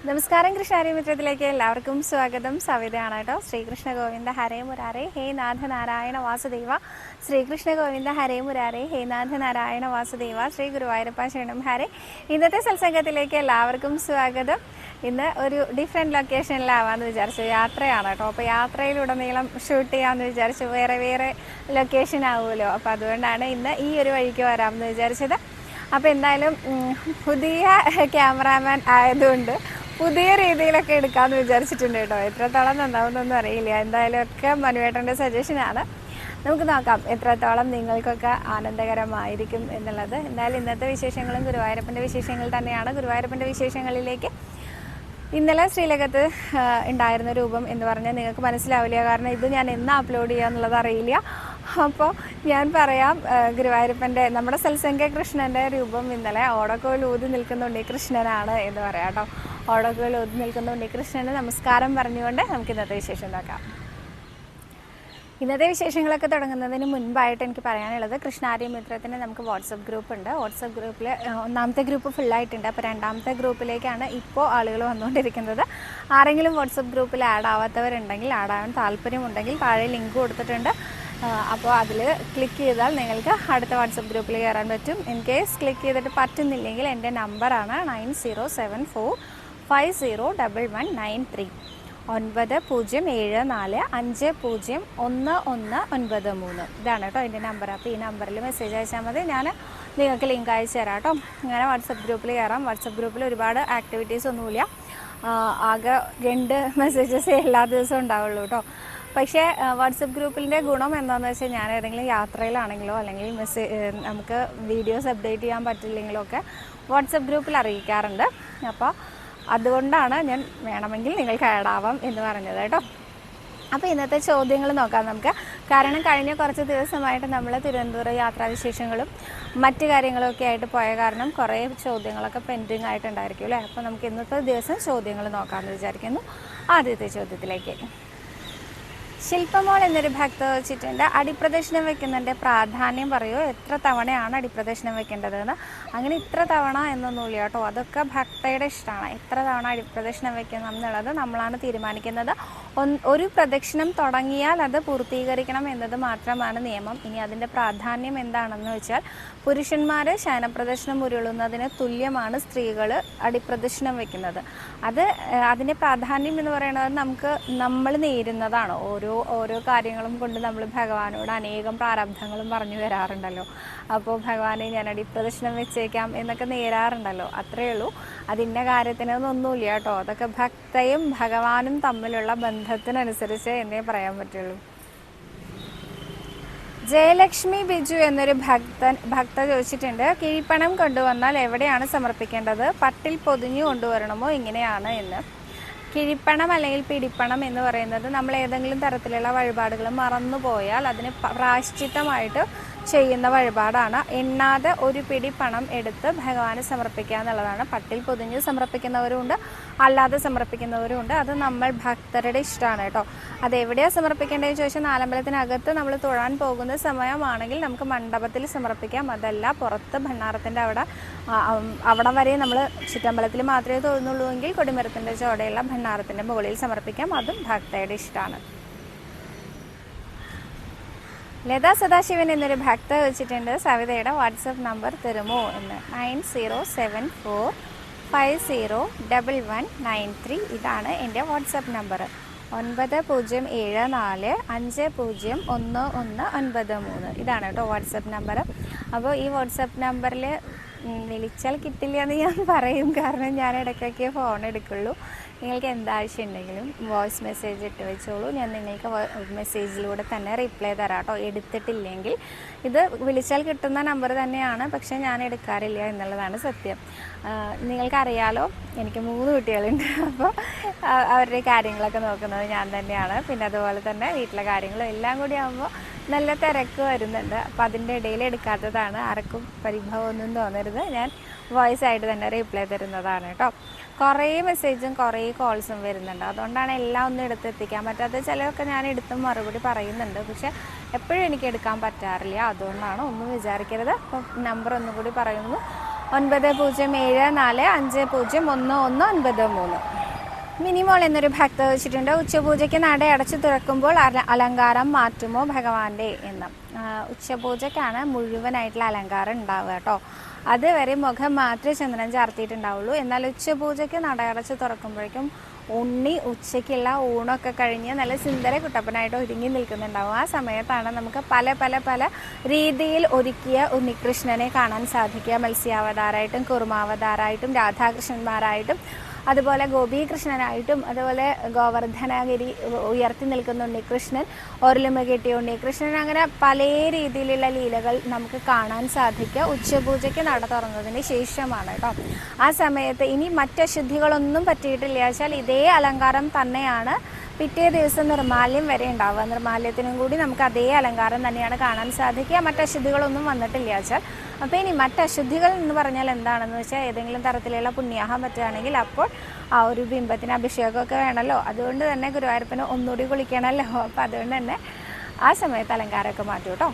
നമസ്കാരം കൃഷ്ണാരി മിത്രത്തിലേക്ക് എല്ലാവർക്കും സ്വാഗതം. സവിതയാണ് കേട്ടോ. ശ്രീകൃഷ്ണ ഗോവിന്ദ ഹരേ മുരാരേ ഹേ നാഥ നാരായണ വാസുദേവ. ശ്രീകൃഷ്ണ ഗോവിന്ദ ഹരേ മുരാരേ ഹേ നാഥ നാരായണ വാസുദേവ. ശ്രീ ഗുരുവായൂരപ്പ ശരണം ഹരേ. ഇന്നത്തെ സത്സംഗത്തിലേക്ക് എല്ലാവർക്കും സ്വാഗതം. ഇന്ന് ഒരു ഡിഫറെൻറ്റ് ലൊക്കേഷനിലാവാമെന്ന് വിചാരിച്ചു. യാത്രയാണ് കേട്ടോ. അപ്പോൾ യാത്രയിലുടനീളം ഷൂട്ട് ചെയ്യാമെന്ന് വിചാരിച്ചു. വേറെ ലൊക്കേഷൻ ആവുമല്ലോ. അപ്പോൾ അതുകൊണ്ടാണ് ഇന്ന് ഈ ഒരു വഴിക്ക് വരാമെന്ന് വിചാരിച്ചത്. അപ്പോൾ എന്തായാലും പുതിയ ക്യാമറാമാൻ ആയതുകൊണ്ട് പുതിയ രീതിയിലൊക്കെ എടുക്കാമെന്ന് വിചാരിച്ചിട്ടുണ്ട് കേട്ടോ. എത്രത്തോളം നന്നാവുന്നൊന്നും അറിയില്ല. എന്തായാലും ഒക്കെ മനുവേട്ടൻ്റെ സജഷനാണ്. നമുക്ക് നോക്കാം എത്രത്തോളം നിങ്ങൾക്കൊക്കെ ആനന്ദകരമായിരിക്കും എന്നുള്ളത്. എന്തായാലും ഇന്നത്തെ വിശേഷങ്ങളും ഗുരുവായൂരപ്പൻ്റെ വിശേഷങ്ങൾ തന്നെയാണ്. ഗുരുവായൂരപ്പൻ്റെ വിശേഷങ്ങളിലേക്ക് ഇന്നലെ ശ്രീലകത്ത് ഉണ്ടായിരുന്ന രൂപം എന്ന് പറഞ്ഞാൽ നിങ്ങൾക്ക് മനസ്സിലാവില്ല. കാരണം ഇത് ഞാൻ എന്ന് അപ്ലോഡ് ചെയ്യുക എന്നുള്ളത് അറിയില്ല. അപ്പോൾ ഞാൻ പറയാം, ഗുരുവായൂരപ്പൻ്റെ നമ്മുടെ സത്സംഗ കൃഷ്ണൻ്റെ രൂപം ഇന്നലെ ഓടക്കോൽ ഊതി നിൽക്കുന്ന ഉണ്ണികൃഷ്ണനാണ് എന്ന് പറയാം കേട്ടോ. ഓടക്കോൽ ഊതി നിൽക്കുന്ന ഉണ്ണികൃഷ്ണന് നമസ്കാരം പറഞ്ഞുകൊണ്ട് നമുക്ക് ഇന്നത്തെ വിശേഷം നോക്കാം. ഇന്നത്തെ വിശേഷങ്ങളൊക്കെ തുടങ്ങുന്നതിന് മുൻപായിട്ട് എനിക്ക് പറയാനുള്ളത്, കൃഷ്ണാരി മിത്രത്തിന് നമുക്ക് വാട്സപ്പ് ഗ്രൂപ്പ് ഉണ്ട്. വാട്സപ്പ് ഗ്രൂപ്പിൽ ഒന്നാമത്തെ ഗ്രൂപ്പ് ഫുള്ളായിട്ടുണ്ട്. അപ്പോൾ രണ്ടാമത്തെ ഗ്രൂപ്പിലേക്കാണ് ഇപ്പോൾ ആളുകൾ വന്നുകൊണ്ടിരിക്കുന്നത്. ആരെങ്കിലും വാട്സപ്പ് ഗ്രൂപ്പിൽ ആഡ് ആവാത്തവരുണ്ടെങ്കിൽ, ആഡ് ആവാൻ താല്പര്യമുണ്ടെങ്കിൽ താഴെ ലിങ്ക് കൊടുത്തിട്ടുണ്ട്. അപ്പോൾ അതിൽ ക്ലിക്ക് ചെയ്താൽ നിങ്ങൾക്ക് അടുത്ത വാട്സപ്പ് ഗ്രൂപ്പിൽ കയറാൻ പറ്റും. ഇൻ കേസ് ക്ലിക്ക് ചെയ്തിട്ട് പറ്റുന്നില്ലെങ്കിൽ എൻ്റെ നമ്പറാണ് 9074501193 9074501193. ഇതാണ് കേട്ടോ എൻ്റെ നമ്പർ. അപ്പോൾ ഈ നമ്പറിൽ മെസ്സേജ് അയച്ചാൽ മതി. ഞാൻ നിങ്ങൾക്ക് ലിങ്ക് അയച്ചു തരാം കേട്ടോ. അങ്ങനെ വാട്സപ്പ് ഗ്രൂപ്പിൽ കയറാം. വാട്സപ്പ് ഗ്രൂപ്പിൽ ഒരുപാട് ആക്ടിവിറ്റീസ് ഒന്നുമില്ല. ആകെ 2 മെസ്സേജസ് എല്ലാ ദിവസവും ഉണ്ടാവുള്ളൂ കേട്ടോ. പക്ഷേ വാട്സപ്പ് ഗ്രൂപ്പിൻ്റെ ഗുണം എന്താണെന്ന് വെച്ചാൽ, ഞാൻ ഏതെങ്കിലും യാത്രയിലാണെങ്കിലോ അല്ലെങ്കിൽ നമുക്ക് വീഡിയോസ് അപ്ഡേറ്റ് ചെയ്യാൻ പറ്റില്ലെങ്കിലോ ഒക്കെ വാട്സപ്പ് ഗ്രൂപ്പിൽ അറിയിക്കാറുണ്ട്. അപ്പോൾ അതുകൊണ്ടാണ് ഞാൻ വേണമെങ്കിൽ നിങ്ങൾക്ക് ആഡ് ആവാം എന്ന് പറഞ്ഞത് കേട്ടോ. അപ്പോൾ ഇന്നത്തെ ചോദ്യങ്ങൾ നോക്കാം നമുക്ക്. കാരണം കഴിഞ്ഞ കുറച്ച് ദിവസമായിട്ട് നമ്മൾ തിരുവനന്തപുരം യാത്രാവിശേഷങ്ങളും മറ്റു കാര്യങ്ങളൊക്കെ ആയിട്ട് പോയ കാരണം കുറേ ചോദ്യങ്ങളൊക്കെ പെൻഡിങ് ആയിട്ടുണ്ടായിരിക്കും അല്ലേ. അപ്പോൾ നമുക്ക് ഇന്നത്തെ ദിവസം ചോദ്യങ്ങൾ നോക്കാമെന്ന് വിചാരിക്കുന്നു. ആദ്യത്തെ ചോദ്യത്തിലേക്ക്. ശില്പമോൾ എന്നൊരു ഭക്ത വെച്ചിട്ടുണ്ട്, അടിപ്രദക്ഷിണം വെക്കുന്നതിൻ്റെ പ്രാധാന്യം പറയുമോ? എത്ര തവണയാണ് അടിപ്രദക്ഷിണം വെക്കേണ്ടതെന്ന്? അങ്ങനെ ഇത്ര തവണ എന്നൊന്നുമില്ല കേട്ടോ. അതൊക്കെ ഭക്തയുടെ ഇഷ്ടമാണ്. എത്ര തവണ അടിപ്രദക്ഷിണം വെക്കണം എന്നുള്ളത് നമ്മളാണ് തീരുമാനിക്കുന്നത്. ഒരു പ്രദക്ഷിണം തുടങ്ങിയാൽ അത് പൂർത്തീകരിക്കണം എന്നത് മാത്രമാണ് നിയമം. ഇനി അതിൻ്റെ പ്രാധാന്യം എന്താണെന്ന് വെച്ചാൽ, പുരുഷന്മാർ ശയനപ്രദക്ഷിണം ഉരുളുന്നതിന് തുല്യമാണ് സ്ത്രീകൾ അടിപ്രദക്ഷിണം വെക്കുന്നത്. അതിൻ്റെ പ്രാധാന്യം എന്ന് പറയുന്നത് നമ്മൾ നേരുന്നതാണ്. ഓരോ കാര്യങ്ങളും കൊണ്ട് നമ്മൾ ഭഗവാനോട് അനേകം പ്രാരബ്ധങ്ങളും പറഞ്ഞു വരാറുണ്ടല്ലോ. അപ്പോൾ ഭഗവാനെ ഞാൻ അടിപ്രദക്ഷിണം വെച്ചേക്കാം എന്നൊക്കെ നേരാറുണ്ടല്ലോ. അത്രയേ ഉള്ളൂ. അതിൻ്റെ കാര്യത്തിനൊന്നുമില്ല കേട്ടോ. അതൊക്കെ ഭക്തയും ഭഗവാനും തമ്മിലുള്ള ബന്ധത്തിനനുസരിച്ച് എന്നേ പറയാൻ പറ്റുള്ളൂ. ജയലക്ഷ്മി ബിജു എന്നൊരു ഭക്ത ചോദിച്ചിട്ടുണ്ട്, കിഴിപ്പണം കൊണ്ടുവന്നാൽ എവിടെയാണ് സമർപ്പിക്കേണ്ടത്? പട്ടിൽ പൊതിഞ്ഞു കൊണ്ടുവരണമോ? ഇങ്ങനെയാണ് എന്ന്. കിഴിപ്പണം അല്ലെങ്കിൽ പിടിപ്പണം എന്ന് പറയുന്നത് നമ്മൾ ഏതെങ്കിലും തരത്തിലുള്ള വഴിപാടുകൾ മറന്നുപോയാൽ അതിന് പ്രായശ്ചിത്തമായിട്ട് ചെയ്യുന്ന വഴിപാടാണ്. എണ്ണാതെ ഒരു പിടി പണം എടുത്ത് ഭഗവാന് സമർപ്പിക്കുക എന്നുള്ളതാണ്. പട്ടിൽ പൊതിഞ്ഞ് സമർപ്പിക്കുന്നവരുമുണ്ട്, അല്ലാതെ സമർപ്പിക്കുന്നവരുമുണ്ട്. അത് നമ്മൾ ഭക്തരുടെ ഇഷ്ടമാണ് കേട്ടോ. അതെവിടെയാണ് സമർപ്പിക്കേണ്ടതെന്ന് ചോദിച്ചാൽ, നാലമ്പലത്തിനകത്ത് നമ്മൾ തൊഴാൻ പോകുന്ന സമയമാണെങ്കിൽ നമുക്ക് മണ്ഡപത്തിൽ സമർപ്പിക്കാം. അതല്ല പുറത്ത് ഭണ്ണാരത്തിൻ്റെ അവിടെ വരെ നമ്മൾ ചുറ്റമ്പലത്തിൽ മാത്രമേ തൊഴുന്നുള്ളൂ എങ്കിൽ കൊടിമരത്തിൻ്റെ ചോടയുള്ള ഭണ്ണാരത്തിൻ്റെ മുകളിൽ സമർപ്പിക്കാം. അതും ഭക്തയുടെ ഇഷ്ടമാണ്. ലതാ സദാശിവൻ എന്നൊരു ഭക്ത വെച്ചിട്ടുണ്ട്, സവിതയുടെ വാട്സപ്പ് നമ്പർ തരുമോ എന്ന്. 9074501193. ഇതാണ് എൻ്റെ വാട്സപ്പ് നമ്പർ. 9074501193. ഇതാണ് കേട്ടോ വാട്സപ്പ് നമ്പർ. അപ്പോൾ ഈ വാട്സപ്പ് നമ്പറിൽ വിളിച്ചാൽ കിട്ടില്ല എന്ന് ഞാൻ പറയും. കാരണം ഞാൻ ഇടയ്ക്കൊക്കെ ഫോൺ എടുക്കുള്ളൂ. നിങ്ങൾക്ക് എന്താവശ്യം ഉണ്ടെങ്കിലും വോയിസ് മെസ്സേജ് ഇട്ട് വെച്ചോളൂ. ഞാൻ നിങ്ങൾക്ക് മെസ്സേജിലൂടെ തന്നെ റിപ്ലൈ തരാം കേട്ടോ. എടുത്തിട്ടില്ലെങ്കിൽ ഇത് വിളിച്ചാൽ കിട്ടുന്ന നമ്പർ തന്നെയാണ്, പക്ഷേ ഞാൻ എടുക്കാറില്ല എന്നുള്ളതാണ് സത്യം. നിങ്ങൾക്കറിയാലോ, എനിക്ക് 3 കുട്ടികളുണ്ട്. അപ്പോൾ അവരുടെ കാര്യങ്ങളൊക്കെ നോക്കുന്നത് ഞാൻ തന്നെയാണ്. പിന്നെ അതുപോലെ തന്നെ വീട്ടിലെ കാര്യങ്ങളും എല്ലാം കൂടി ആകുമ്പോൾ നല്ല തിരക്ക് വരുന്നുണ്ട്. അപ്പോൾ അതിൻ്റെ ഇടയിൽ എടുക്കാത്തതാണ്. ആർക്കും പരിഭവമൊന്നും തോന്നരുത്. ഞാൻ വോയിസ് ആയിട്ട് തന്നെ റിപ്ലൈ തരുന്നതാണ് കേട്ടോ. കുറേ മെസ്സേജും കുറേ കോൾസും വരുന്നുണ്ട്. അതുകൊണ്ടാണ് എല്ലാം ഒന്നും എടുത്തെത്തിക്കാൻ പറ്റാത്തത്. ചിലതൊക്കെ ഞാൻ എടുത്തും മറുപടി പറയുന്നുണ്ട്, പക്ഷെ എപ്പോഴും എനിക്ക് എടുക്കാൻ പറ്റാറില്ല. അതുകൊണ്ടാണ്, ഒന്നും വിചാരിക്കരുത്. അപ്പം നമ്പർ ഒന്നും കൂടി പറയുന്നു, 9074501193. മിനിമോൾ എന്നൊരു ഭക്ത വെച്ചിട്ടുണ്ട്, ഉച്ചപൂജയ്ക്ക് നട അടച്ചു തുറക്കുമ്പോൾ അലങ്കാരം മാറ്റുമോ ഭഗവാന്റെ എന്ന്. ഉച്ചപൂജയ്ക്കാണ് മുഴുവനായിട്ടുള്ള അലങ്കാരം ഉണ്ടാവുക കേട്ടോ. അതുവരെ മുഖം മാത്രമേ ചന്ദനം ചാർത്തിയിട്ടുണ്ടാവുള്ളൂ. എന്നാൽ ഉച്ചപൂജയ്ക്ക് നട അടച്ച് തുറക്കുമ്പോഴേക്കും ഉണ്ണി ഉച്ചയ്ക്കുള്ള ഊണൊക്കെ കഴിഞ്ഞ് നല്ല സുന്ദര കുട്ടപ്പനായിട്ട് ഒരുങ്ങി നിൽക്കുന്നുണ്ടാവും. ആ സമയത്താണ് നമുക്ക് പല പല പല രീതിയിൽ ഒരുക്കിയ ഉണ്ണികൃഷ്ണനെ കാണാൻ സാധിക്കുക. മത്സ്യാവതാരമായിട്ടും കുറുമാവതാരമായിട്ടും രാധാകൃഷ്ണന്മാരായിട്ടും അതുപോലെ ഗോപീകൃഷ്ണനായിട്ടും അതുപോലെ ഗോവർദ്ധനഗിരി ഉയർത്തി നിൽക്കുന്ന ഉണ്ണികൃഷ്ണൻ, ഒരലുമ കെട്ടിയ ഉണ്ണികൃഷ്ണൻ, അങ്ങനെ പല രീതിയിലുള്ള ലീലകൾ നമുക്ക് കാണാൻ സാധിക്കുക ഉച്ചപൂജയ്ക്ക് നട തുറന്നതിന് ശേഷമാണ് കേട്ടോ. ആ സമയത്ത് ഇനി മറ്റശുദ്ധികളൊന്നും പറ്റിയിട്ടില്ല വെച്ചാൽ ഇതേ അലങ്കാരം തന്നെയാണ് പിറ്റേ ദിവസം നിർമാല്യം വരെ ഉണ്ടാവുക. നിർമാല്യത്തിനും കൂടി നമുക്ക് അതേ അലങ്കാരം തന്നെയാണ് കാണാൻ സാധിക്കുക. മറ്റശുദ്ധികളൊന്നും വന്നിട്ടില്ല വെച്ചാൽ. അപ്പോൾ ഇനി മറ്റശുദ്ധികൾ എന്ന് പറഞ്ഞാൽ എന്താണെന്ന് വെച്ചാൽ ഏതെങ്കിലും തരത്തിലുള്ള പുണ്യാഹം പറ്റുകയാണെങ്കിൽ അപ്പോൾ ആ ഒരു ബിംബത്തിന് അഭിഷേകമൊക്കെ വേണമല്ലോ. അതുകൊണ്ട് തന്നെ ഗുരുവായൂരപ്പന് ഒന്നുകൂടി കുളിക്കണമല്ലോ. അപ്പോൾ അതുകൊണ്ട് തന്നെ ആ സമയത്ത് അലങ്കാരമൊക്കെ മാറ്റും കേട്ടോ.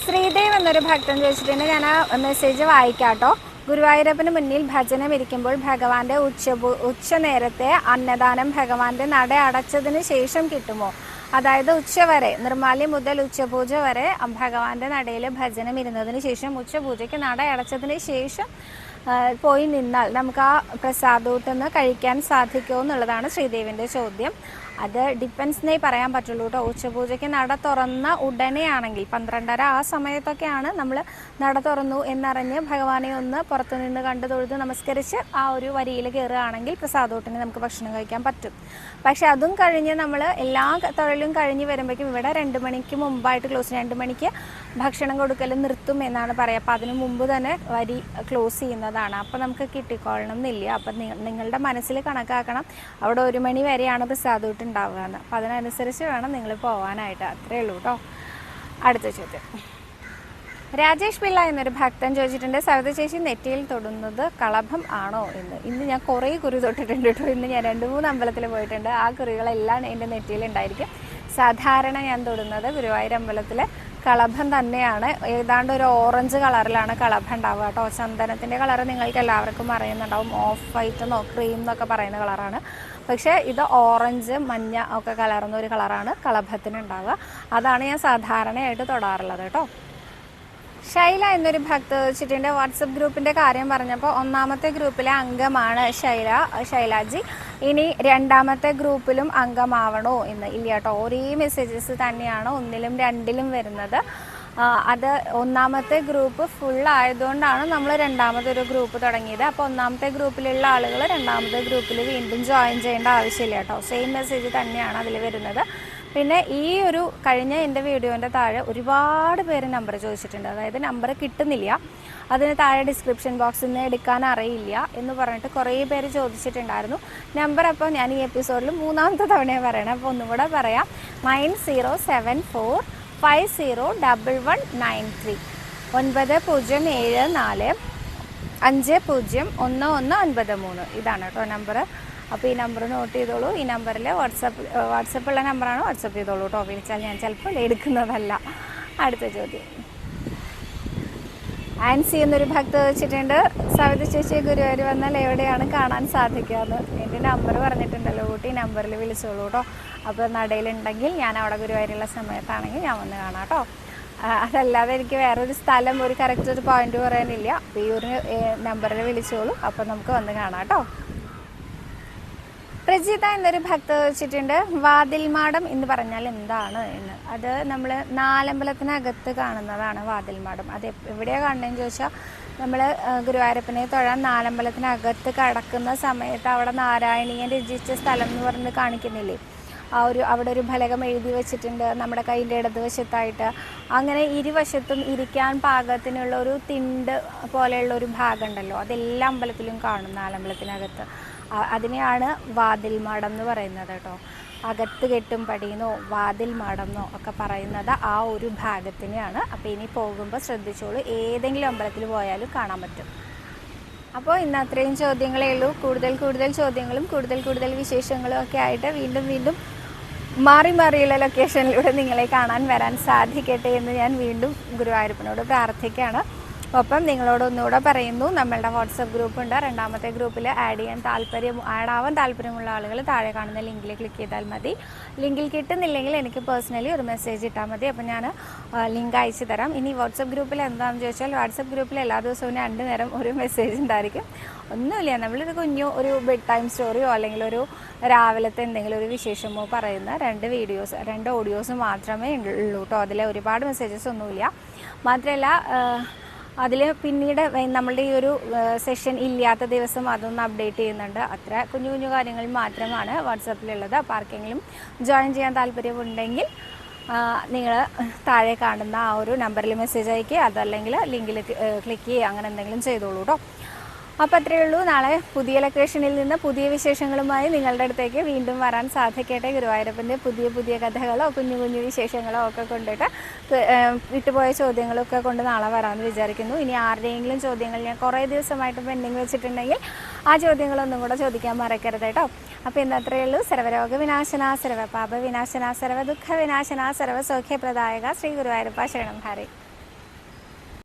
ശ്രീദേവ് എന്നൊരു ഭക്തൻ ചോദിച്ചിട്ടുണ്ടെങ്കിൽ ഞാൻ ആ മെസ്സേജ് വായിക്കാം കേട്ടോ. ഗുരുവായൂരപ്പന് മുന്നിൽ ഭജനം ഇരിക്കുമ്പോൾ ഭഗവാന്റെ ഉച്ച നേരത്തെ അന്നദാനം ഭഗവാന്റെ നട അടച്ചതിന് ശേഷം കിട്ടുമോ? അതായത് ഉച്ചവരെ, നിർമാല്യം മുതൽ ഉച്ചപൂജ വരെ ഭഗവാന്റെ നടയിൽ ഭജനം ഇരുന്നതിന് ശേഷം ഉച്ചപൂജയ്ക്ക് നട അടച്ചതിന് ശേഷം പോയി നിന്നാൽ നമുക്ക് ആ പ്രസാദൂട്ടെന്ന് കഴിക്കാൻ സാധിക്കുമോ എന്നുള്ളതാണ് ശ്രീദേവിൻ്റെ ചോദ്യം. അത് ഡിപ്പെൻസ്ന്നേ പറയാൻ പറ്റുള്ളൂ കേട്ടോ. ഉച്ചപൂജയ്ക്ക് നട തുറന്ന ഉടനെയാണെങ്കിൽ 12:30 ആ സമയത്തൊക്കെയാണ് നമ്മൾ നട തുറന്നു എന്നറിഞ്ഞ് ഭഗവാനെ ഒന്ന് പുറത്തുനിന്ന് കണ്ട് തൊഴുത് നമസ്കരിച്ച് ആ ഒരു വരിയിൽ കയറുകയാണെങ്കിൽ പ്രസാദോട്ടിന് നമുക്ക് ഭക്ഷണം കഴിക്കാൻ പറ്റും. പക്ഷെ അതും കഴിഞ്ഞ് നമ്മൾ എല്ലാ തൊഴിലും കഴിഞ്ഞ് വരുമ്പോഴേക്കും ഇവിടെ 2 മണിക്ക് മുമ്പായിട്ട് ക്ലോസ്, 2 മണിക്ക് ഭക്ഷണം കൊടുക്കൽ നിർത്തും എന്നാണ് പറയുക. അപ്പോൾ അതിന് മുമ്പ് തന്നെ വരി ക്ലോസ് ചെയ്യുന്നതാണ്. അപ്പോൾ നമുക്ക് കിട്ടിക്കൊള്ളണം എന്നില്ല. അപ്പം നിങ്ങളുടെ മനസ്സിൽ കണക്കാക്കണം അവിടെ 1 മണി വരെയാണ് പ്രസാദോട്ട് ഉണ്ടാവുക എന്ന്. അപ്പം അതിനനുസരിച്ച് വേണം നിങ്ങൾ പോകാനായിട്ട്. അത്രയേ ഉള്ളൂ കേട്ടോ. അടുത്ത ചോദ്യം രാജേഷ് പിള്ള എന്നൊരു ഭക്തൻ ചോദിച്ചിട്ടുണ്ട്, സവിത ചേച്ചി നെറ്റിയിൽ തൊടുന്നത് കളഭം ആണോ എന്ന്. ഇന്ന് ഞാൻ കുറേ കുറി തൊട്ടിട്ടുണ്ട് കേട്ടോ. ഇന്ന് ഞാൻ 2-3 അമ്പലത്തിൽ പോയിട്ടുണ്ട്. ആ കുറികളെല്ലാം എൻ്റെ നെറ്റിയിൽ ഉണ്ടായിരിക്കും. സാധാരണ ഞാൻ തൊടുന്നത് ഗുരുവായൂർ അമ്പലത്തിൽ കളഭം തന്നെയാണ്. ഏതാണ്ട് ഒരു ഓറഞ്ച് കളറിലാണ് കളഭം ഉണ്ടാവുക കേട്ടോ. ചന്ദനത്തിൻ്റെ കളറ് നിങ്ങൾക്ക് എല്ലാവർക്കും അറിയുന്നുണ്ടാവും. ഓഫ് വൈറ്റ് എന്നോ ക്രീം എന്നൊക്കെ പറയുന്ന കളറാണ്. പക്ഷേ ഇത് ഓറഞ്ച് മഞ്ഞ ഒക്കെ കലർന്ന ഒരു കളറാണ് കളഭത്തിന് ഉണ്ടാവുക. അതാണ് ഞാൻ സാധാരണയായിട്ട് തൊടാറുള്ളത് കേട്ടോ. ശൈല എന്നൊരു ഭക്ത വെച്ചിട്ടുണ്ട്, വാട്സപ്പ് ഗ്രൂപ്പിൻ്റെ കാര്യം പറഞ്ഞപ്പോൾ 1ാമത്തെ ഗ്രൂപ്പിലെ അംഗമാണ് ശൈലാജി. ഇനി 2ാമത്തെ ഗ്രൂപ്പിലും അംഗമാവണോ എന്ന്. ഇല്ല കേട്ടോ, ഒരേ മെസ്സേജസ് തന്നെയാണ് 1ലും 2ലും വരുന്നത്. അത് 1ാമത്തെ ഗ്രൂപ്പ് ഫുൾ ആയതുകൊണ്ടാണ് നമ്മൾ 2ാമതൊരു ഗ്രൂപ്പ് തുടങ്ങിയത്. അപ്പോൾ 1ാമത്തെ ഗ്രൂപ്പിലുള്ള ആളുകൾ 2ാമത്തെ ഗ്രൂപ്പിൽ വീണ്ടും ജോയിൻ ചെയ്യേണ്ട ആവശ്യമില്ല കേട്ടോ. സെയിം മെസ്സേജ് തന്നെയാണ് അതിൽ വരുന്നത്. പിന്നെ ഈ ഒരു കഴിഞ്ഞ എൻ്റെ വീഡിയോൻ്റെ താഴെ ഒരുപാട് പേര് നമ്പർ ചോദിച്ചിട്ടുണ്ട്. അതായത് നമ്പർ കിട്ടുന്നില്ല, അതിന് താഴെ ഡിസ്ക്രിപ്ഷൻ ബോക്സിൽ നിന്ന് എടുക്കാൻ അറിയില്ല എന്ന് പറഞ്ഞിട്ട് കുറേ പേര് ചോദിച്ചിട്ടുണ്ടായിരുന്നു നമ്പർ. അപ്പോൾ ഞാൻ ഈ എപ്പിസോഡിൽ 3ാമത്തെ തവണയാണ് പറയണം. അപ്പോൾ ഒന്നും കൂടെ പറയാം, 9074501193 9074501193 ഇതാണ് കേട്ടോ നമ്പർ. അപ്പോൾ ഈ നമ്പർ നോട്ട് ചെയ്തോളൂ. ഈ നമ്പറിൽ വാട്സപ്പുള്ള നമ്പറാണ്, വാട്സപ്പ് ചെയ്തോളൂ കേട്ടോ. വിളിച്ചാൽ ഞാൻ ചിലപ്പോൾ എടുക്കുന്നതല്ല. അടുത്ത ചോദ്യം ആൻസി എന്നൊരു ഭക്ത വെച്ചിട്ടുണ്ട്, സവിത ചേച്ചി ഗുരുവായൂർ വന്നാൽ എവിടെയാണ് കാണാൻ സാധിക്കാമെന്ന്. എൻ്റെ നമ്പർ പറഞ്ഞിട്ടുണ്ടല്ലോ കൂട്ടി, നമ്പറിൽ വിളിച്ചോളൂ കേട്ടോ. അപ്പോൾ നടയിലുണ്ടെങ്കിൽ ഞാൻ അവിടെ ഗുരുവായൂരുള്ള സമയത്താണെങ്കിൽ ഞാൻ വന്ന് കാണാം കേട്ടോ. അതല്ലാതെ എനിക്ക് വേറൊരു സ്ഥലം ഒരു കറക്റ്റ് ഒരു പോയിന്റ് പറയാനില്ല. അപ്പോൾ ഈ ഒരു നമ്പറിൽ വിളിച്ചോളൂ, അപ്പോൾ നമുക്ക് വന്ന് കാണാം കേട്ടോ. പ്രജിത എന്നൊരു ഭക്ത വെച്ചിട്ടുണ്ട്, വാതിൽമാടം എന്ന് പറഞ്ഞാൽ എന്താണ് എന്ന്. അത് നമ്മൾ നാലമ്പലത്തിനകത്ത് കാണുന്നതാണ് വാതിൽമാടം. അത് എവിടെയാണ് കാണുന്നതെന്ന് ചോദിച്ചാൽ നമ്മൾ ഗുരുവായൂരപ്പനെ തൊഴാൻ നാലമ്പലത്തിനകത്ത് കടക്കുന്ന സമയത്ത് അവിടെ നാരായണീയൻ രചിച്ച സ്ഥലം എന്ന് പറഞ്ഞ് കാണിക്കുന്നില്ലേ, അവിടെ ഒരു ഫലകം എഴുതി വെച്ചിട്ടുണ്ട് നമ്മുടെ കൈൻ്റെ ഇടതുവശത്തായിട്ട്. അങ്ങനെ ഇരുവശത്തും ഇരിക്കാൻ പാകത്തിനുള്ള ഒരു തിണ്ട് പോലെയുള്ള ഒരു ഭാഗം ഉണ്ടല്ലോ, അതെല്ലാ അമ്പലത്തിലും കാണും നാലമ്പലത്തിനകത്ത്. അതിനെയാണ് വാതിൽമാടം എന്ന് പറയുന്നത് കേട്ടോ. അകത്ത് കെട്ടും പടിയെന്നോ വാതിൽമാടമെന്നോ ഒക്കെ പറയുന്നത് ആ ഒരു ഭാഗത്തിനെയാണ്. അപ്പോൾ ഇനി പോകുമ്പോൾ ശ്രദ്ധിച്ചോളൂ, ഏതെങ്കിലും അമ്പലത്തിൽ പോയാലും കാണാൻ പറ്റും. അപ്പോൾ ഇന്ന് അത്രയും ചോദ്യങ്ങളേ ഉള്ളൂ. കൂടുതൽ ചോദ്യങ്ങളും കൂടുതൽ വിശേഷങ്ങളും ഒക്കെ ആയിട്ട് വീണ്ടും മാറിയുള്ള ലൊക്കേഷനിലൂടെ നിങ്ങളെ കാണാൻ വരാൻ സാധിക്കട്ടെ എന്ന് ഞാൻ വീണ്ടും ഗുരുവായൂരപ്പനോട് പ്രാർത്ഥിക്കുകയാണ്. ഒപ്പം നിങ്ങളോട് ഒന്നുകൂടെ പറയുന്നു, നമ്മളുടെ വാട്സപ്പ് ഗ്രൂപ്പുണ്ട്. രണ്ടാമത്തെ ഗ്രൂപ്പിൽ ആഡ് ആവാൻ താല്പര്യമുള്ള ആളുകൾ താഴെ കാണുന്ന ലിങ്കിൽ ക്ലിക്ക് ചെയ്താൽ മതി. ലിങ്കിൽ കിട്ടുന്നില്ലെങ്കിൽ എനിക്ക് പേഴ്സണലി ഒരു മെസ്സേജ് ഇട്ടാൽ മതി. അപ്പോൾ ഞാൻ ലിങ്ക് അയച്ചു തരാം. ഇനി വാട്സപ്പ് ഗ്രൂപ്പിൽ എന്താണെന്ന് ചോദിച്ചാൽ, വാട്സപ്പ് ഗ്രൂപ്പിൽ എല്ലാ ദിവസവും 2 നേരം ഒരു മെസ്സേജ് ഉണ്ടായിരിക്കും. ഒന്നുമില്ല, നമ്മളൊരു ഒരു ബെഡ് ടൈം സ്റ്റോറിയോ അല്ലെങ്കിൽ ഒരു രാവിലത്തെ എന്തെങ്കിലും ഒരു വിശേഷമോ പറയുന്ന 2 ഓഡിയോസ് മാത്രമേ ഉള്ളൂ കേട്ടോ. അതിൽ ഒരുപാട് മെസ്സേജസ് ഒന്നുമില്ല. മാത്രമല്ല അതിൽ പിന്നീട് നമ്മളുടെ ഈ ഒരു സെഷൻ ഇല്ലാത്ത ദിവസം അതൊന്ന് അപ്ഡേറ്റ് ചെയ്യുന്നുണ്ട്. അത്ര കുഞ്ഞു കുഞ്ഞു കാര്യങ്ങൾ മാത്രമാണ് വാട്സാപ്പിലുള്ളത്. അപ്പോൾ ആർക്കെങ്കിലും ജോയിൻ ചെയ്യാൻ താല്പര്യമുണ്ടെങ്കിൽ നിങ്ങൾ താഴെ കാണുന്ന ആ ഒരു നമ്പറിൽ മെസ്സേജ് അയക്കുക, അതല്ലെങ്കിൽ ലിങ്കിൽ ക്ലിക്ക് ചെയ്യുക, അങ്ങനെ എന്തെങ്കിലും ചെയ്തോളൂ കേട്ടോ. അപ്പോൾ അത്രയേ ഉള്ളൂ. നാളെ പുതിയ ലൊക്കേഷനിൽ നിന്ന് പുതിയ വിശേഷങ്ങളുമായി നിങ്ങളുടെ അടുത്തേക്ക് വീണ്ടും വരാൻ സാധിക്കട്ടെ. ഗുരുവായൂരപ്പൻ്റെ പുതിയ കഥകളോ കുഞ്ഞു കുഞ്ഞു വിശേഷങ്ങളോ ഒക്കെ കൊണ്ടിട്ട് വിട്ടുപോയ ചോദ്യങ്ങളൊക്കെ കൊണ്ട് നാളെ വരാമെന്ന് വിചാരിക്കുന്നു. ഇനി ആരുടെയെങ്കിലും ചോദ്യങ്ങൾ ഞാൻ കുറേ ദിവസമായിട്ട് പെൻഡിങ് വെച്ചിട്ടുണ്ടെങ്കിൽ ആ ചോദ്യങ്ങളൊന്നും കൂടെ ചോദിക്കാൻ മറക്കരുത് കേട്ടോ. അപ്പോൾ ഇന്ന് അത്രയേ ഉള്ളൂ. സർവ്വരോഗ വിനാശന, സർവ്വപാപ വിനാശന, സർവ്വദുഃഖ വിനാശന, സർവ്വസൗഖ്യപ്രദായക ശ്രീ ഗുരുവായൂരപ്പ ശരണം ഹരേ.